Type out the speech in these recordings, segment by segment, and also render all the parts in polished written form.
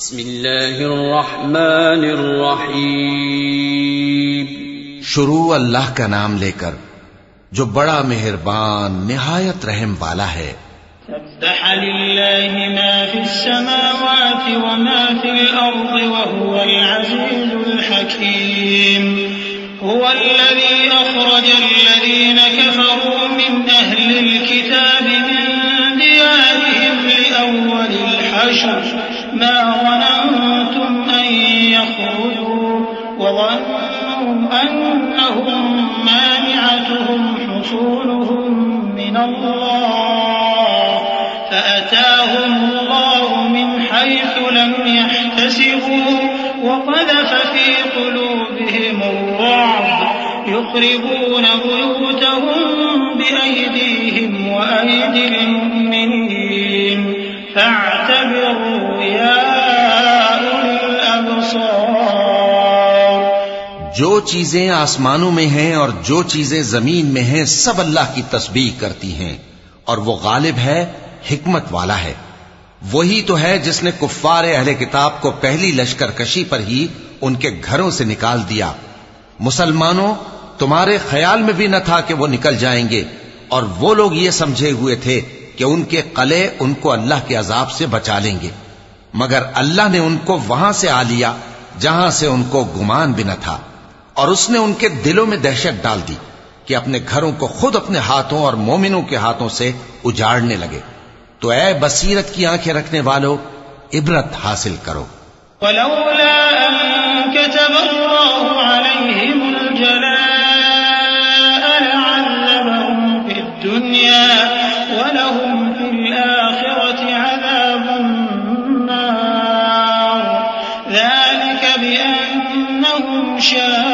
بسم اللہ الرحمن الرحیم. شروع اللہ کا نام لے کر جو بڑا مہربان نہایت رحم والا ہے. سبح للہ ما فی السماوات وما فی الارض وهو العزیز الحکیم. هو الذي أخرج الذين كفروا من أهل الكتاب من ديارهم لأول الحشر ما ظننتم أن يخرجوا وظنوا أنهم مانعتهم حصولهم من الله فأتاهم الله من حيث لم يحتسبوا وقذف في قلوبهم الرعب يخربون بيوتهم بأيديهم وأيدي المؤمنين فاعتبروا يا أولي الأبصار. جو چیزیں آسمانوں میں ہیں اور جو چیزیں زمین میں ہیں سب اللہ کی تسبیح کرتی ہیں اور وہ غالب ہے، حکمت والا ہے. وہی تو ہے جس نے کفار اہل کتاب کو پہلی لشکر کشی پر ہی ان کے گھروں سے نکال دیا. مسلمانوں، تمہارے خیال میں بھی نہ تھا کہ وہ نکل جائیں گے، اور وہ لوگ یہ سمجھے ہوئے تھے کہ ان کے قلعے ان کو اللہ کے عذاب سے بچا لیں گے، مگر اللہ نے ان کو وہاں سے آ لیا جہاں سے ان کو گمان بھی نہ تھا، اور اس نے ان کے دلوں میں دہشت ڈال دی کہ اپنے گھروں کو خود اپنے ہاتھوں اور مومنوں کے ہاتھوں سے اجاڑنے لگے. تو اے بصیرت کی آنکھیں رکھنے والو، عبرت حاصل کرو. ولولا أن كتب الله عليهم الجلاء لعذبهم في الدنيا ولهم في الآخرة عذاب النار ذلك بأنهم شاقوا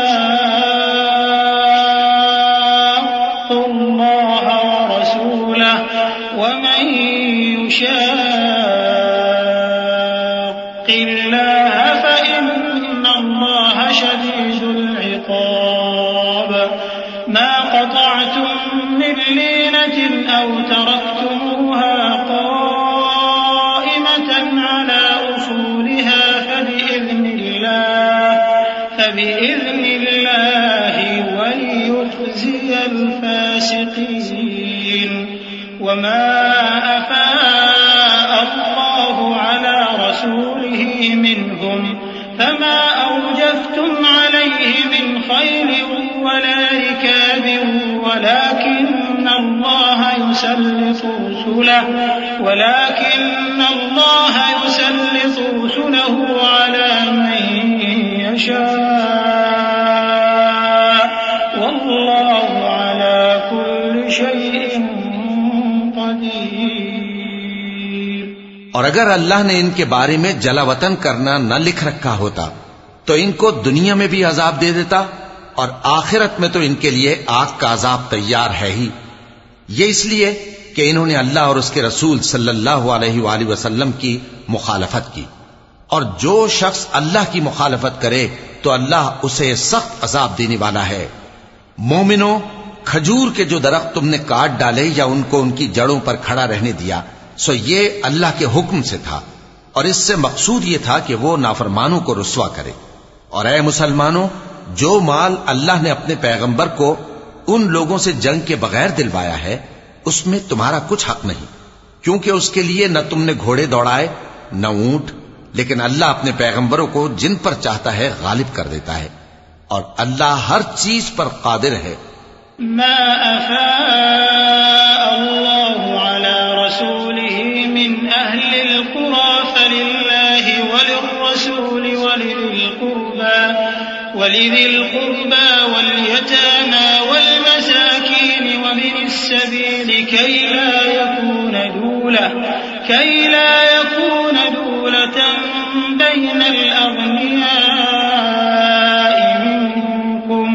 الله ورسوله ومن يشاق الله فإن الله شديد العقاب. ما قطعتم من لينة أو تركتموها قائمة على أصولها فبإذن الله وليخزي الفاسقين. وما أفاء الله على رسوله منهم فما أوجفتم عليه من خيل ولا ركاب ولكن الله يسلط رسله على من يشاء والله على كل شيء قدير. اور اگر اللہ نے ان کے بارے میں جلا وطن کرنا نہ لکھ رکھا ہوتا تو ان کو دنیا میں بھی عذاب دے دیتا، اور آخرت میں تو ان کے لیے آگ کا عذاب تیار ہے ہی. یہ اس لیے کہ انہوں نے اللہ اور اس کے رسول صلی اللہ علیہ وآلہ وسلم کی مخالفت کی، اور جو شخص اللہ کی مخالفت کرے تو اللہ اسے سخت عذاب دینے والا ہے. مومنوں، کھجور کے جو درخت تم نے کاٹ ڈالے یا ان کو ان کی جڑوں پر کھڑا رہنے دیا، سو یہ اللہ کے حکم سے تھا، اور اس سے مقصود یہ تھا کہ وہ نافرمانوں کو رسوا کرے. اور اے مسلمانوں، جو مال اللہ نے اپنے پیغمبر کو ان لوگوں سے جنگ کے بغیر دلوایا ہے اس میں تمہارا کچھ حق نہیں، کیونکہ اس کے لیے نہ تم نے گھوڑے دوڑائے نہ اونٹ، لیکن اللہ اپنے پیغمبروں کو جن پر چاہتا ہے غالب کر دیتا ہے، اور اللہ ہر چیز پر قادر ہے. ما أفاء الله على رسوله من أهل القرى فلله وللرسول ولذي القربى واليتامى والمساكين ومن السبيل كي لا يكون دولة بين الأغنياء منكم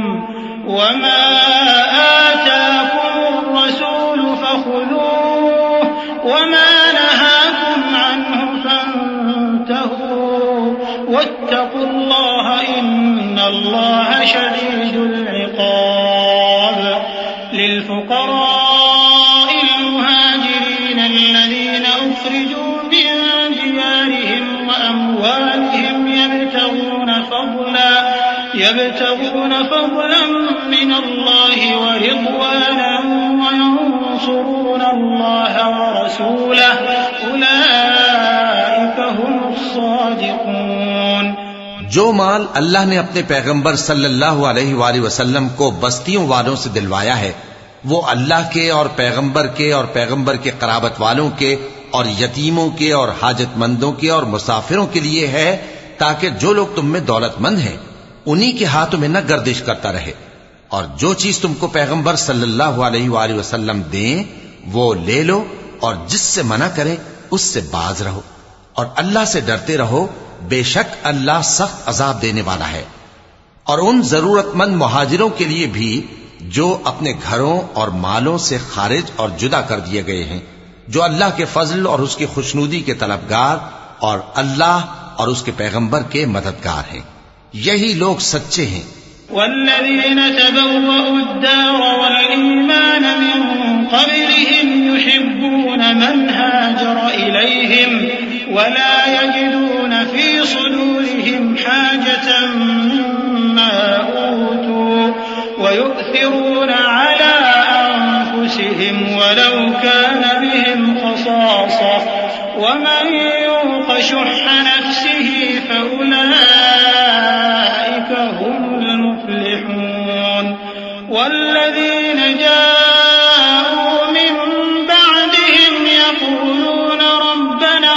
وما آتاكم الرسول فخذوه وما نهاكم عنه فانتهوا واتقوا الله إن الله شديد العقاب. للفقراء المهاجرين الذين أخرجوا من ديارهم وأموالهم يبتغون فضلا من الله ورضوانا وينصرون الله ورسوله أولئك هم الصادقون. جو مال اللہ نے اپنے پیغمبر صلی اللہ علیہ وآلہ وسلم کو بستیوں والوں سے دلوایا ہے وہ اللہ کے اور پیغمبر کے قرابت والوں کے اور یتیموں کے اور حاجت مندوں کے اور مسافروں کے لیے ہے تاکہ جو لوگ تم میں دولت مند ہیں انہی کے ہاتھوں میں نہ گردش کرتا رہے، اور جو چیز تم کو پیغمبر صلی اللہ علیہ وآلہ وسلم دیں وہ لے لو، اور جس سے منع کرے اس سے باز رہو، اور اللہ سے ڈرتے رہو، بے شک اللہ سخت عذاب دینے والا ہے. اور ان ضرورت مند مہاجروں کے لیے بھی جو اپنے گھروں اور مالوں سے خارج اور جدا کر دیے گئے ہیں، جو اللہ کے فضل اور اس کی خوشنودی کے طلبگار اور اللہ اور اس کے پیغمبر کے مددگار ہیں، یہی لوگ سچے ہیں. والذين تبوأوا الدار والإيمان من قبلهم يحبون من هاجر إليهم ولا يجدون في صدورهم حاجة مما أوتوا ويؤثرون على أنفسهم ولو كان بهم خصاصة ومن يوق شح نفسه فأولئك هم المفلحون. والذين جاءوا من بعدهم يقولون ربنا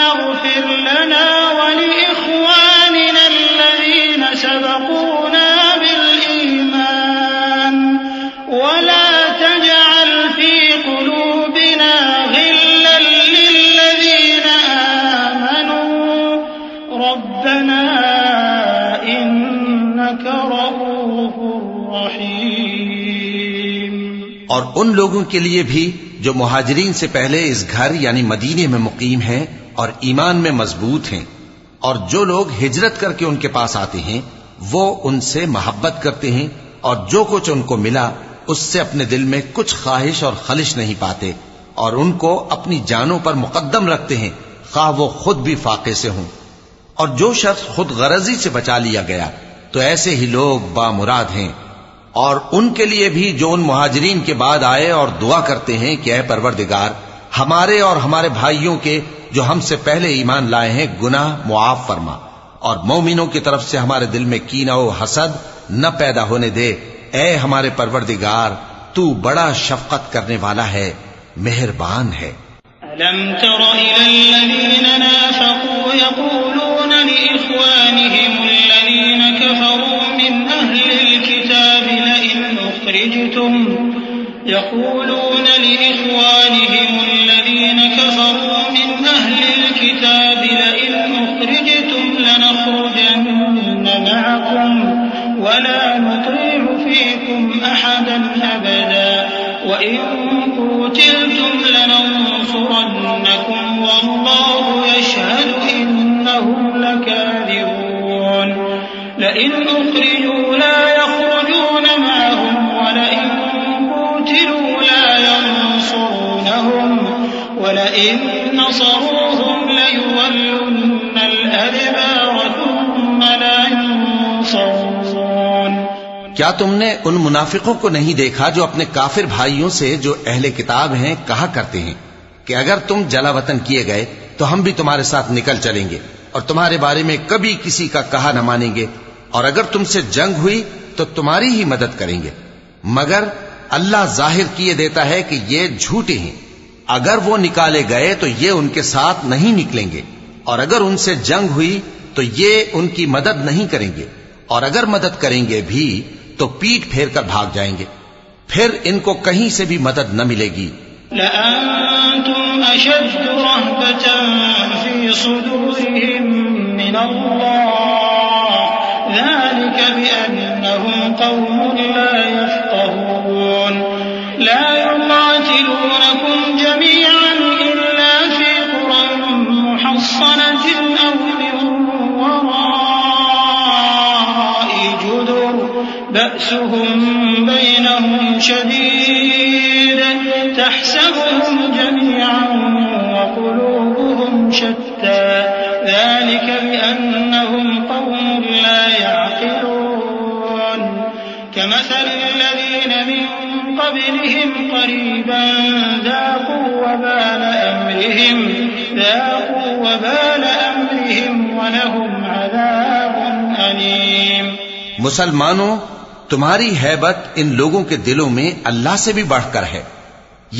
اغفر لنا ولإخواننا الذين سبقونا بالإيمان ولا تجعل في قلوبنا غلا للذين آمنوا ربنا إنك رؤوف رحيم. اور ان لوگوں کے لیے بھی جو مہاجرین سے پہلے اس گھر یعنی مدینے میں مقیم ہیں اور ایمان میں مضبوط ہیں، اور جو لوگ ہجرت کر کے ان کے پاس آتے ہیں وہ ان سے محبت کرتے ہیں، اور جو کچھ ان کو ملا اس سے اپنے دل میں کچھ خواہش اور خلش نہیں پاتے، اور ان کو اپنی جانوں پر مقدم رکھتے ہیں خواہ وہ خود بھی فاقے سے ہوں. اور جو شخص خود غرضی سے بچا لیا گیا تو ایسے ہی لوگ بامراد ہیں. اور ان کے لیے بھی جو ان مہاجرین کے بعد آئے اور دعا کرتے ہیں کہ اے پروردگار ہمارے اور ہمارے بھائیوں کے جو ہم سے پہلے ایمان لائے ہیں گناہ معاف فرما، اور مومنوں کی طرف سے ہمارے دل میں کینہ و حسد نہ پیدا ہونے دے. اے ہمارے پروردگار تو بڑا شفقت کرنے والا ہے، مہربان ہے. ألم تر إلى الذين نافقوا يقولون لإخوانهم الذين كفروا من أهل الكتاب لئن أخرجتم لنخرجن معكم ولا نطيع فيكم أحدا أبدا وإن قتلتم لننصرنكم والله يشهد إنهم لكاذبون. لئن أخرجوا لا يخرجون معهم ولئن قتلوا لا ينصرونهم ولئن نصروهم ليولن الأدبار ثم لا ينصرون. کیا تم نے ان منافقوں کو نہیں دیکھا جو اپنے کافر بھائیوں سے جو اہل کتاب ہیں کہا کرتے ہیں کہ اگر تم جلا وطن کیے گئے تو ہم بھی تمہارے ساتھ نکل چلیں گے اور تمہارے بارے میں کبھی کسی کا کہا نہ مانیں گے، اور اگر تم سے جنگ ہوئی تو تمہاری ہی مدد کریں گے، مگر اللہ ظاہر کیے دیتا ہے کہ یہ جھوٹے ہیں. اگر وہ نکالے گئے تو یہ ان کے ساتھ نہیں نکلیں گے، اور اگر ان سے جنگ ہوئی تو یہ ان کی مدد نہیں کریں گے، اور اگر مدد کریں گے بھی تو پیٹ پھیر کر بھاگ جائیں گے، پھر ان کو کہیں سے بھی مدد نہ ملے گی. لأنتم أشد رهبة في صدورهم من الله ذلك بأنهم قوم لا يفقهون. لا يقاتلونكم جميعا إلا في قرى محصنة أو من وراء جدر بأسهم بينهم شديد تحسبهم جميعا وقلوبهم شتى ذلك قبلهم قريبا ذاقوا وبال أمرهم ولهم عذاب أليم. مسلمانوں، تمہاری ہیبت ان لوگوں کے دلوں میں اللہ سے بھی بڑھ کر ہے.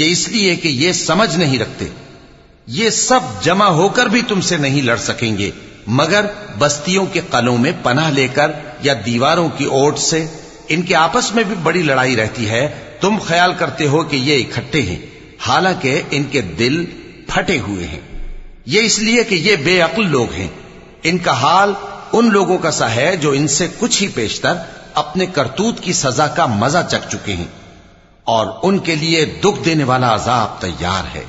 یہ اس لیے کہ یہ سمجھ نہیں رکھتے. یہ سب جمع ہو کر بھی تم سے نہیں لڑ سکیں گے مگر بستیوں کے قلعوں میں پناہ لے کر یا دیواروں کی اوٹ سے. ان کے آپس میں بھی بڑی لڑائی رہتی ہے. تم خیال کرتے ہو کہ یہ اکٹھے ہیں، حالانکہ ان کے دل پھٹے ہوئے ہیں. یہ اس لیے کہ یہ بے عقل لوگ ہیں. ان کا حال ان لوگوں کا سا ہے جو ان سے کچھ ہی پیشتر اپنے کرتوت کی سزا کا مزہ چکھ چکے ہیں، اور ان کے لیے دکھ دینے والا عذاب تیار ہے.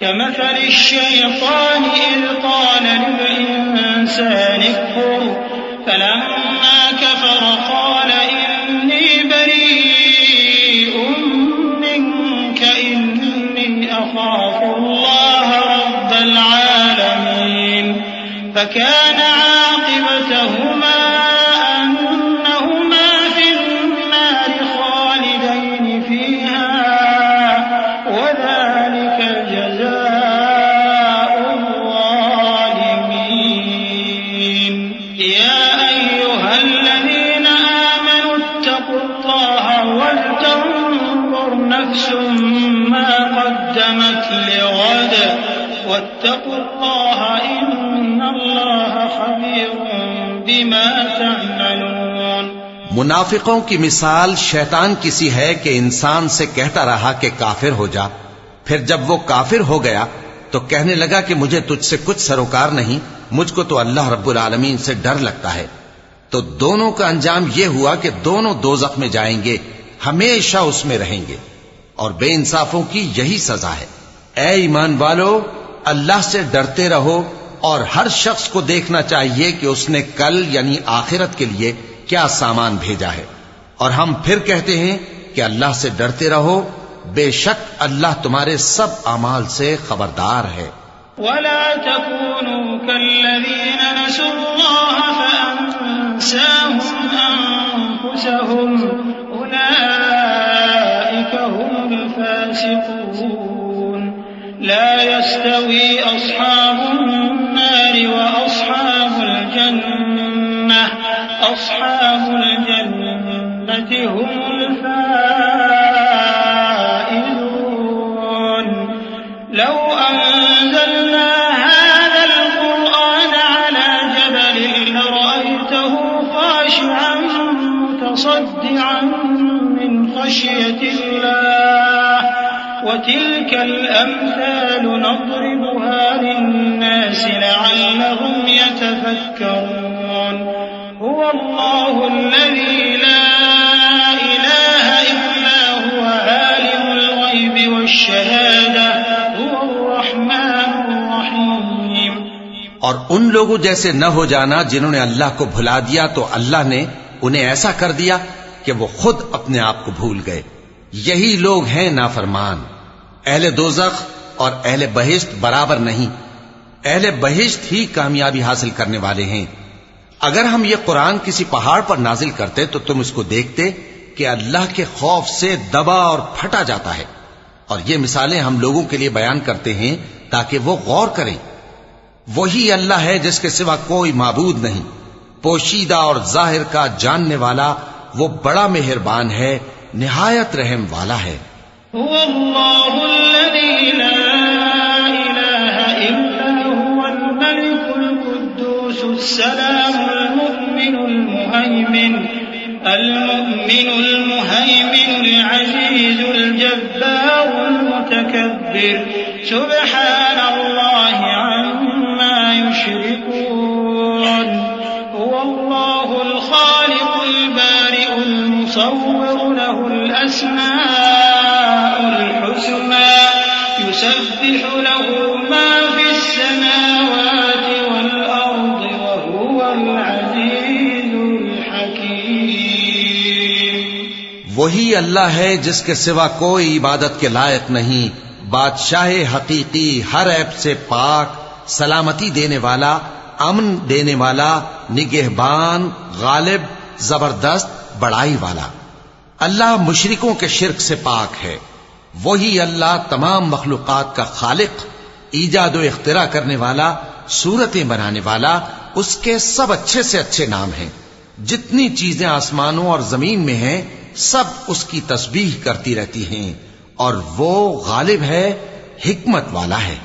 كمثل الشيطان إذ قال للإنسان اكفر فلما كفر قال إني بريء منك إني أخاف الله رب العالمين. فكان عاقبتهما أنهما في النار خالدين فيها وذلك جزاء الظالمين. يا أيها الذين آمنوا اتقوا الله ولتنظر نفس ما قدمت لغد واتقوا الله إن الله خبير بما تعملون. منافقوں کی مثال شیطان کسی ہے کہ انسان سے کہتا رہا کہ کافر ہو جا، پھر جب وہ کافر ہو گیا تو کہنے لگا کہ مجھے تجھ سے کچھ سروکار نہیں، مجھ کو تو اللہ رب العالمین سے ڈر لگتا ہے. تو دونوں کا انجام یہ ہوا کہ دونوں دوزخ میں جائیں گے، ہمیشہ اس میں رہیں گے، اور بے انصافوں کی یہی سزا ہے. اے ایمان والو، اللہ سے ڈرتے رہو، اور ہر شخص کو دیکھنا چاہیے کہ اس نے کل یعنی آخرت کے لیے کیا سامان بھیجا ہے. اور ہم پھر کہتے ہیں کہ اللہ سے ڈرتے رہو، بے شک اللہ تمہارے سب اعمال سے خبردار ہے. ولا تكونوا كالذين نسوا الله فأنساهم أنفسهم أولئك هم الفاسقون. لا يستوي أصحاب النار وأصحاب الجنة هم الفائزون. لو أنزلنا هذا القرآن على جبل لرأيته خاشعا متصدعا من خشية الله. وتلك الأمثال نضربها للناس لعلهم يتفكرون. هو الله الذي لا إله إلا هو عالم الغيب والشهادة هو الرحمن الرحيم. اور ان لوگوں جیسے نہ ہو جانا جنہوں نے اللہ کو بھلا دیا تو اللہ نے انہیں ایسا کر دیا کہ وہ خود اپنے آپ کو بھول گئے. یہی لوگ ہیں نافرمان. اہل دوزخ اور اہل بہشت برابر نہیں. اہل بہشت ہی کامیابی حاصل کرنے والے ہیں. اگر ہم یہ قرآن کسی پہاڑ پر نازل کرتے تو تم اس کو دیکھتے کہ اللہ کے خوف سے دبا اور پھٹا جاتا ہے. اور یہ مثالیں ہم لوگوں کے لیے بیان کرتے ہیں تاکہ وہ غور کریں. وہی اللہ ہے جس کے سوا کوئی معبود نہیں، پوشیدہ اور ظاہر کا جاننے والا، وہ بڑا مہربان ہے، نہایت رحم والا ہے. هو الله الذي لا إله إلا هو الملك القدوس السلام المؤمن المهيمن العزيز الجبار المتكبر سبحان الله عما يشركون. هو الله الخالق البارئ المصور له الأسماء الحسنى يسبح له ما في السماوات والأرض وهو العزيز الحكيم. وہی اللہ ہے جس کے سوا کوئی عبادت کے لائق نہیں، بادشاہ حقیقی، ہر عیب سے پاک، سلامتی دینے والا، امن دینے والا، نگہبان، غالب، زبردست، بڑائی والا. اللہ مشرکوں کے شرک سے پاک ہے. وہی اللہ تمام مخلوقات کا خالق، ایجاد و اختراع کرنے والا، صورتیں بنانے والا. اس کے سب اچھے سے اچھے نام ہیں. جتنی چیزیں آسمانوں اور زمین میں ہیں سب اس کی تسبیح کرتی رہتی ہیں، اور وہ غالب ہے، حکمت والا ہے.